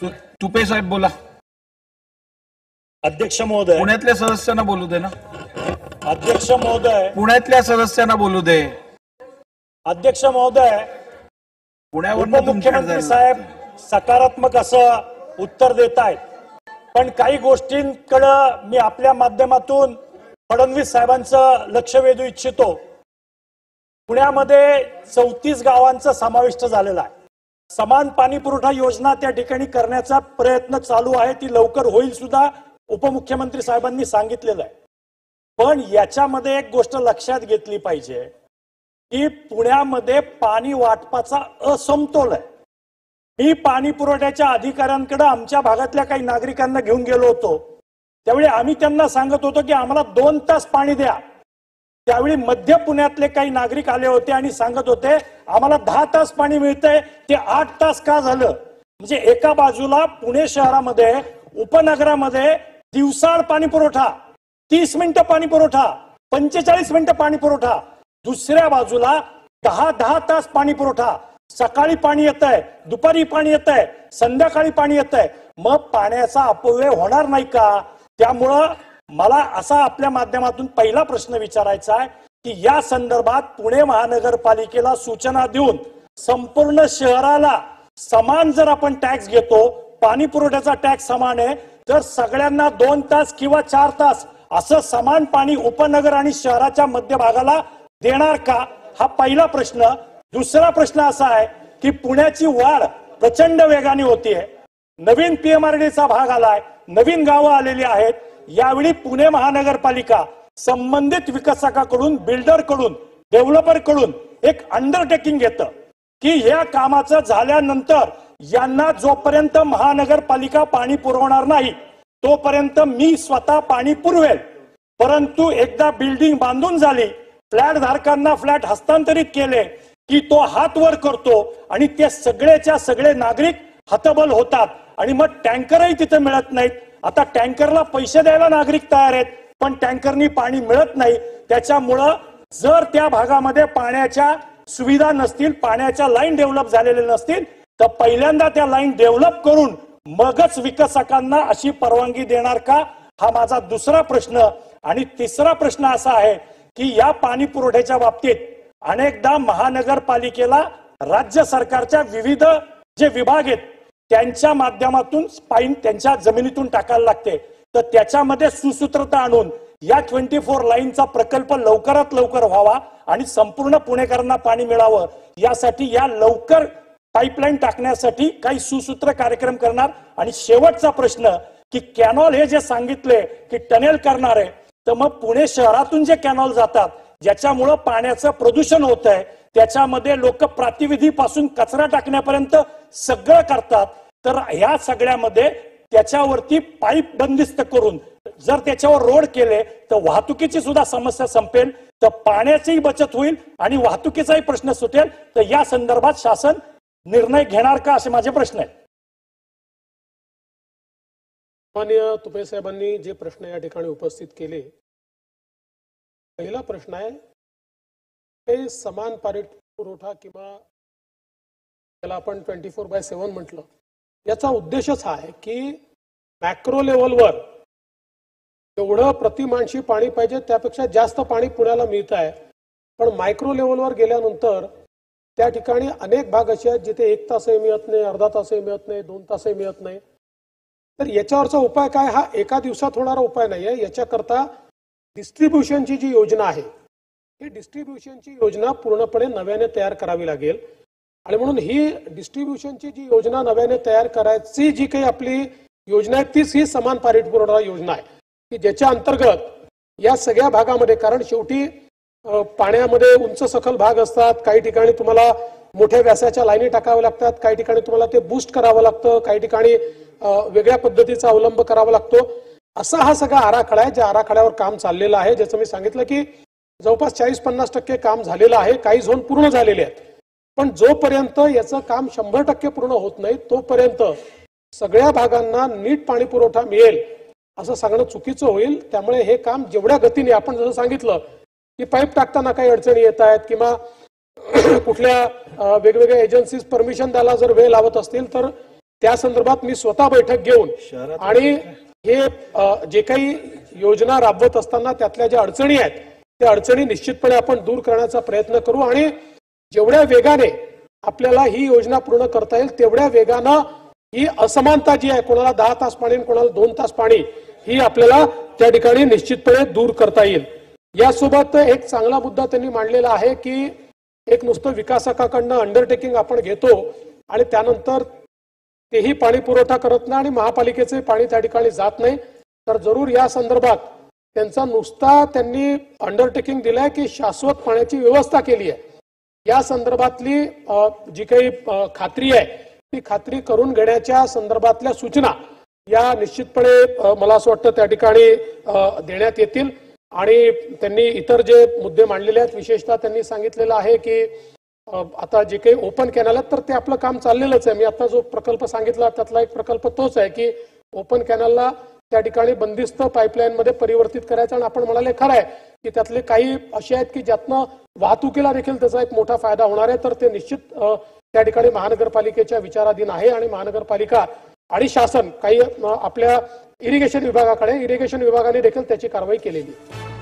तुपे साहेब बोला. अध्यक्ष महोदय, पुण्यातल्या सदस्यांना बोलू दे ना. अध्यक्ष महोदय, पुण्यातल्या सदस्यांना बोलू दे. अध्यक्ष महोदय, पुण्यावरून उपमुख्यमंत्री साहेब सकारात्मक असं उत्तर देत आहेत, पण काही गोष्टींकडे मी आपल्या माध्यमातून फडणवीस साहेबांचं लक्ष वेधू इच्छितो. पुण्यामध्ये 34 गावांचा समाविष्ट झालेला आहे. समान पाणी पुरवठा योजना त्या ठिकाणी करण्याचा प्रयत्न चालू आहे. ती लवकर होईल सुद्धा उपमुख्यमंत्री साहेबांनी सांगितलेलं आहे. पण याच्यामध्ये एक गोष्ट लक्षात घेतली पाहिजे की पुण्यामध्ये पाणी वाटपाचा असमतोल आहे. मी पाणी पुरवठ्याच्या अधिकाऱ्यांकडे आमच्या भागातल्या काही नागरिकांना घेऊन गेलो होतो. त्यावेळी आम्ही त्यांना सांगत होतो की आम्हाला 2 तास पाणी द्या. त्यावेळी मध्य पुण्यातले काही नागरिक आले होते आणि सांगत होते आम्हाला 10 तास पाणी मिळतंय, ते 8 तास का झालं. म्हणजे एका बाजूला पुणे शहरामध्ये उपनगरामध्ये दिवसाळ पाणी पुरवठा, 30 मिनिटं पाणी पुरवठा, 45 मिनिटं पाणी पुरवठा, दुसऱ्या बाजूला 10 तास पाणी पुरवठा. सकाळी पाणी येत आहे, दुपारी पाणी येत आहे, संध्याकाळी पाणी येत आहे. मग पाण्याचा अपव्यय होणार नाही का. त्यामुळं मला असा आपल्या माध्यमातून पहिला प्रश्न विचारायचा आहे की या संदर्भात पुणे महानगरपालिकेला सूचना देऊन संपूर्ण शहराला समान जर आपण टॅक्स घेतो, पाणी पुरवठ्याचा टॅक्स समान आहे, तर सगळ्यांना 2 तास किंवा 4 तास असं समान पाणी उपनगर आणि शहराच्या मध्यभागाला देणार का, हा पहिला प्रश्न. दुसरा प्रश्न असा आहे की पुण्याची वाढ प्रचंड वेगाने होतीये. नवीन पीएमआरडीचा भाग आलाय, नवीन गावं आलेली आहेत. यावेळी पुणे महानगरपालिका संबंधित विकासकाकडून, बिल्डरकडून, डेव्हलपरकडून एक अंडरटेकिंग घेतं की या कामाचं झाल्यानंतर यांना जोपर्यंत महानगरपालिका पाणी पुरवणार नाही तोपर्यंत मी स्वतः पाणी पुरवेल. परंतु एकदा बिल्डिंग बांधून झाली, फ्लॅट धारकांना फ्लॅट हस्तांतरित केले की तो हात वर करतो आणि ते सगळेच्या सगळे नागरिक हतबल होतात आणि मग टँकरही तिथे मिळत नाहीत. आता टँकरला पैसे द्यायला नागरिक तयार आहेत, पण टँकरनी पाणी मिळत नाही. त्याच्यामुळं जर त्या भागामध्ये पाण्याच्या सुविधा नसतील, पाण्याच्या लाईन डेव्हलप झालेल्या नसतील, तर पहिल्यांदा त्या लाईन डेव्हलप करून मगच विकसकांना अशी परवानगी देणार का, हा माझा दुसरा प्रश्न. आणि तिसरा प्रश्न असा आहे की या पाणी पुरवठ्याच्या बाबतीत अनेकदा महानगरपालिकेला राज्य सरकारच्या विविध जे विभाग आहेत त्यांच्या माध्यमातून पाईप त्यांच्या जमिनीतून टाकायला लागते. तर त्याच्यामध्ये सुसूत्रता आणून या 24 लाईनचा प्रकल्प लवकरात लवकर व्हावा आणि संपूर्ण पुणेकरांना पाणी मिळावं, यासाठी या लवकर पाईपलाईन टाकण्यासाठी काही सुसूत्र कार्यक्रम करणार. आणि शेवटचा प्रश्न की कॅनॉल हे जे सांगितले की टनेल करणार आहे, तर मग पुणे शहरातून जे कॅनॉल जातात ज्याच्यामुळं पाण्याचं प्रदूषण होत आहे, त्याच्यामध्ये लोक प्रातिविधीपासून कचरा टाकण्यापर्यंत सगळं करतात. तर ह्या सगळ्यामध्ये त्याच्यावरती पाईप बंदिस्त करून जर त्याच्यावर रोड केले तर वाहतुकीची सुद्धा समस्या संपेल, तर पाण्याचीही बचत होईल आणि वाहतुकीचाही प्रश्न सुटेल. तर या संदर्भात शासन निर्णय घेणार का, असे माझे प्रश्न आहेत. माननीय तुपे साहेबांनी जे प्रश्न या ठिकाणी उपस्थित केले, पहिला प्रश्न आहे हे समान पाणी पुरवठा किंवा त्याला आपण 24/7 म्हटलं, याचा उद्देशच हा आहे की मॅक्रो लेवलवर एवढं प्रति माणशी पाणी पाहिजे त्यापेक्षा जास्त पाणी पुण्याला मिळत आहे. पण मायक्रो लेवलवर गेल्यानंतर त्या ठिकाणी अनेक भाग असे आहेत जिथे 1 तासही मिळत नाही, अर्धा तासही मिळत नाही, 2 तासही मिळत नाही. तर याच्यावरचा उपाय काय, हा एका दिवसात होणारा उपाय नाही आहे. याच्याकरता डिस्ट्रीब्युशनची जी योजना आहे, ही डिस्ट्रीब्युशनची योजना पूर्णपणे नव्याने तयार करावी लागेल. आणि म्हणून ही डिस्ट्रीब्युशनची जी योजना नव्याने तयार करायची जी काही आपली योजना आहे तीच ही समान पाणी पुरवठा योजना आहे की ज्याच्या अंतर्गत या सगळ्या भागामध्ये, कारण शेवटी पाण्यामध्ये उंच सखल भाग असतात, काही ठिकाणी तुम्हाला मोठ्या व्यासाच्या लाईनी टाकाव्या लागतात, काही ठिकाणी तुम्हाला ते बूस्ट करावं लागतं, काही ठिकाणी वेगळ्या पद्धतीचा अवलंब करावा लागतो. असा हा सगळा आराखडा आहे, ज्या आराखड्यावर काम चाललेलं आहे, ज्याचं मी सांगितलं की जवळपास 40-50% काम झालेलं आहे, काही झोन पूर्ण झालेले आहेत. पण जोपर्यंत याचं काम 100% पूर्ण होत नाही तोपर्यंत सगळ्या भागांना नीट पाणी पुरवठा मिळेल असं सांगणं चुकीचं होईल. त्यामुळे हे काम जेवढ्या गतीने, आपण जसं सांगितलं की पाईप टाकताना काही अडचणी येत आहेत किंवा कुठल्या वेगवेगळ्या एजन्सीज परमिशन द्यायला जर वेळ लावत असतील तर त्या संदर्भात मी स्वतः बैठक घेऊन आणि हे जे काही योजना राबवत असताना त्यातल्या ज्या अडचणी आहेत त्या अडचणी निश्चितपणे आपण दूर करण्याचा प्रयत्न करू आणि जेवढ्या वेगाने आपल्याला ही योजना पूर्ण करता येईल तेवढ्या वेगानं ही असमानता जी आहे, कोणाला 10 तास पाणी आणि कोणाला 2 तास पाणी, ही आपल्याला त्या ठिकाणी निश्चितपणे दूर करता येईल. यासोबत एक चांगला मुद्दा त्यांनी मांडलेला आहे की एक नुसतं विकासकाकडनं अंडरटेकिंग आपण घेतो आणि त्यानंतर तेही पाणी पुरवठा करत नाही आणि महापालिकेचे पाणी त्या ठिकाणी जात नाही. तर जरूर या संदर्भात त्यांचा नुसता त्यांनी अंडरटेकिंग दिलाय की शाश्वत पाण्याची व्यवस्था केली आहे. या संदर्भातली जी काही खात्री आहे ती खात्री करून घेण्याच्या संदर्भातल्या सूचना या निश्चितपणे मला असं वाटतं त्या ठिकाणी देण्यात येतील. आणि त्यांनी इतर जे मुद्दे मांडलेले आहेत, विशेषतः त्यांनी सांगितलेलं आहे की आता जे काही ओपन कॅनल आहेत तर ते आपलं काम चाललेलंच आहे. मी आता जो प्रकल्प सांगितला त्यातला एक प्रकल्प तोच आहे की ओपन कॅनलला त्या ठिकाणी बंदिस्त पाईपलाईन मध्ये परिवर्तित करायचं. आणि आपण म्हणाले खरं आहे की त्यातले काही असे आहेत की ज्यातनं वाहतुकीला देखील त्याचा एक मोठा फायदा होणार आहे. तर ते निश्चित त्या ठिकाणी महानगरपालिकेच्या विचाराधीन आहे आणि महानगरपालिका आणि शासन काही आपल्या इरिगेशन विभागाने देखील त्याची कारवाई केलेली आहे.